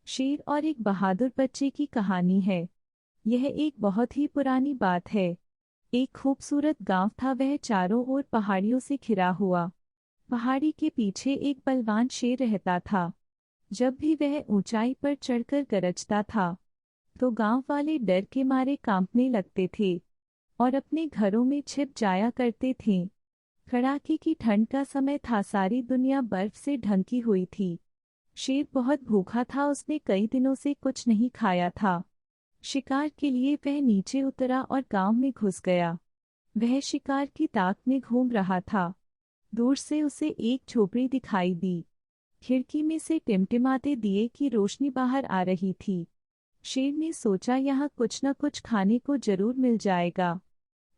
शेर और एक बहादुर बच्चे की कहानी है। यह एक बहुत ही पुरानी बात है। एक खूबसूरत गांव था, वह चारों ओर पहाड़ियों से घिरा हुआ। पहाड़ी के पीछे एक बलवान शेर रहता था। जब भी वह ऊंचाई पर चढ़कर गरजता था तो गांव वाले डर के मारे कांपने लगते थे और अपने घरों में छिप जाया करते थे। कड़ाके की ठंड का समय था, सारी दुनिया बर्फ से ढंकी हुई थी। शेर बहुत भूखा था, उसने कई दिनों से कुछ नहीं खाया था। शिकार के लिए वह नीचे उतरा और गांव में घुस गया। वह शिकार की ताक में घूम रहा था। दूर से उसे एक झोपड़ी दिखाई दी। खिड़की में से टिमटिमाते दिए की रोशनी बाहर आ रही थी। शेर ने सोचा, यहाँ कुछ न कुछ खाने को जरूर मिल जाएगा।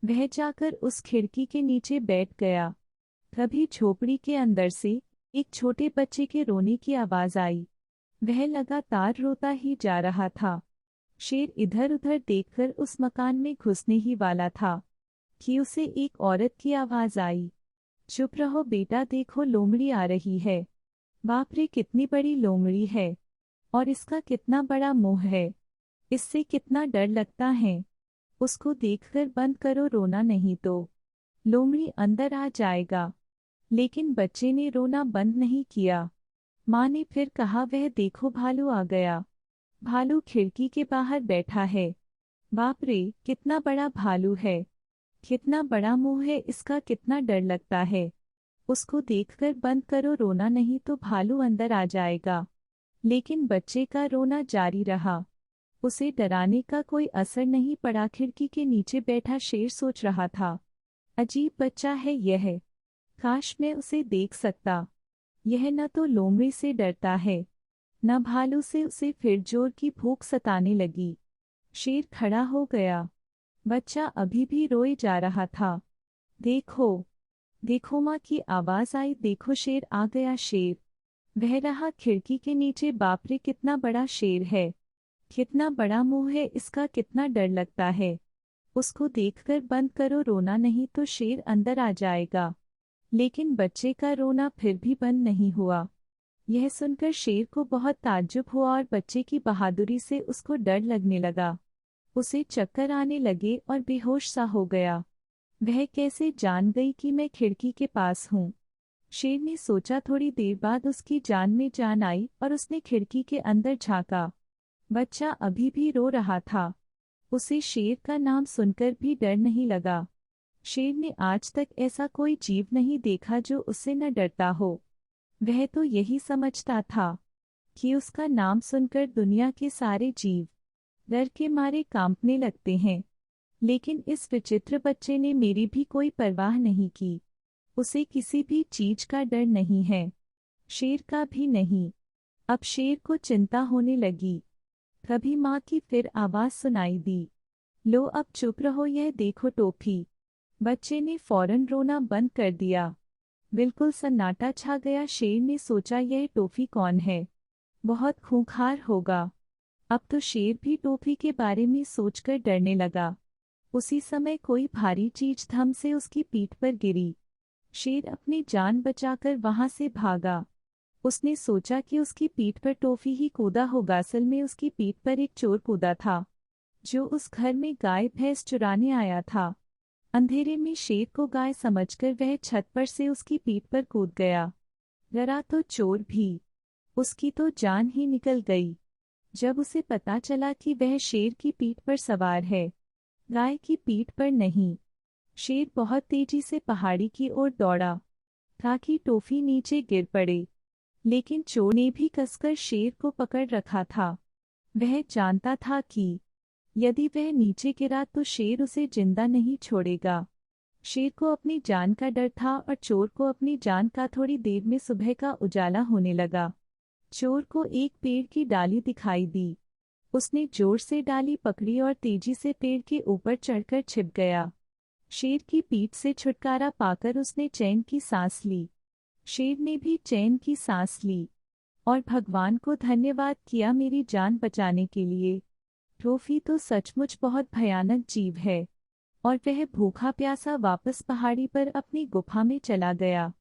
वह जाकर उस खिड़की के नीचे बैठ गया। तभी झोपड़ी के अंदर से एक छोटे बच्चे के रोने की आवाज आई। वह लगातार रोता ही जा रहा था। शेर इधर उधर देखकर उस मकान में घुसने ही वाला था कि उसे एक औरत की आवाज आई। चुप रहो बेटा, देखो लोमड़ी आ रही है। बाप रे, कितनी बड़ी लोमड़ी है और इसका कितना बड़ा मुंह है। इससे कितना डर लगता है। उसको देखकर बंद करो रोना, नहीं तो लोमड़ी अंदर आ जाएगा। लेकिन बच्चे ने रोना बंद नहीं किया। माँ ने फिर कहा, वह देखो भालू आ गया। भालू खिड़की के बाहर बैठा है। बाप रे, कितना बड़ा भालू है। कितना बड़ा मुंह है इसका, कितना डर लगता है। उसको देखकर बंद करो रोना, नहीं तो भालू अंदर आ जाएगा। लेकिन बच्चे का रोना जारी रहा। उसे डराने का कोई असर नहीं पड़ा। खिड़की के नीचे बैठा शेर सोच रहा था, अजीब बच्चा है यह। काश मैं उसे देख सकता। यह न तो लोमड़ी से डरता है न भालू से। उसे फिर जोर की भूख सताने लगी। शेर खड़ा हो गया। बच्चा अभी भी रोए जा रहा था। देखो देखो, माँ की आवाज आई। देखो शेर आ गया। शेर वह रहा खिड़की के नीचे। बाप रे, कितना बड़ा शेर है। कितना बड़ा मुंह है इसका, कितना डर लगता है। उसको देखकर बंद करो रोना, नहीं तो शेर अंदर आ जाएगा। लेकिन बच्चे का रोना फिर भी बंद नहीं हुआ। यह सुनकर शेर को बहुत ताज्जुब हुआ और बच्चे की बहादुरी से उसको डर लगने लगा। उसे चक्कर आने लगे और बेहोश सा हो गया। वह कैसे जान गई कि मैं खिड़की के पास हूँ। शेर ने सोचा। थोड़ी देर बाद उसकी जान में जान आई और उसने खिड़की के अंदर झांका। बच्चा अभी भी रो रहा था। उसे शेर का नाम सुनकर भी डर नहीं लगा। शेर ने आज तक ऐसा कोई जीव नहीं देखा जो उससे न डरता हो। वह तो यही समझता था कि उसका नाम सुनकर दुनिया के सारे जीव डर के मारे कांपने लगते हैं। लेकिन इस विचित्र बच्चे ने मेरी भी कोई परवाह नहीं की। उसे किसी भी चीज का डर नहीं है, शेर का भी नहीं। अब शेर को चिंता होने लगी। तभी माँ की फिर आवाज सुनाई दी, लो अब चुप रहो, यह देखो टोपी। बच्चे ने फौरन रोना बंद कर दिया। बिल्कुल सन्नाटा छा गया। शेर ने सोचा, यह टोफी कौन है, बहुत खूंखार होगा। अब तो शेर भी टोफी के बारे में सोचकर डरने लगा। उसी समय कोई भारी चीज धम से उसकी पीठ पर गिरी। शेर अपनी जान बचाकर वहां से भागा। उसने सोचा कि उसकी पीठ पर टोफी ही कूदा होगा। असल में उसकी पीठ पर एक चोर कूदा था जो उस घर में गाय भैंस चुराने आया था। अंधेरे में शेर को गाय समझकर वह छत पर से उसकी पीठ पर कूद गया। डरा तो चोर भी, उसकी तो जान ही निकल गई। जब उसे पता चला कि वह शेर की पीठ पर सवार है, गाय की पीठ पर नहीं, शेर बहुत तेजी से पहाड़ी की ओर दौड़ा ताकि टोफी नीचे गिर पड़े। लेकिन चोर ने भी कसकर शेर को पकड़ रखा था। वह जानता था कि यदि वह नीचे गिरा तो शेर उसे जिंदा नहीं छोड़ेगा। शेर को अपनी जान का डर था और चोर को अपनी जान का। थोड़ी देर में सुबह का उजाला होने लगा। चोर को एक पेड़ की डाली दिखाई दी। उसने जोर से डाली पकड़ी और तेजी से पेड़ के ऊपर चढ़कर छिप गया। शेर की पीठ से छुटकारा पाकर उसने चैन की सांस ली। शेर ने भी चैन की सांस ली और भगवान को धन्यवाद किया मेरी जान बचाने के लिए। टोफी तो सचमुच बहुत भयानक जीव है। और वह भूखा प्यासा वापस पहाड़ी पर अपनी गुफा में चला गया।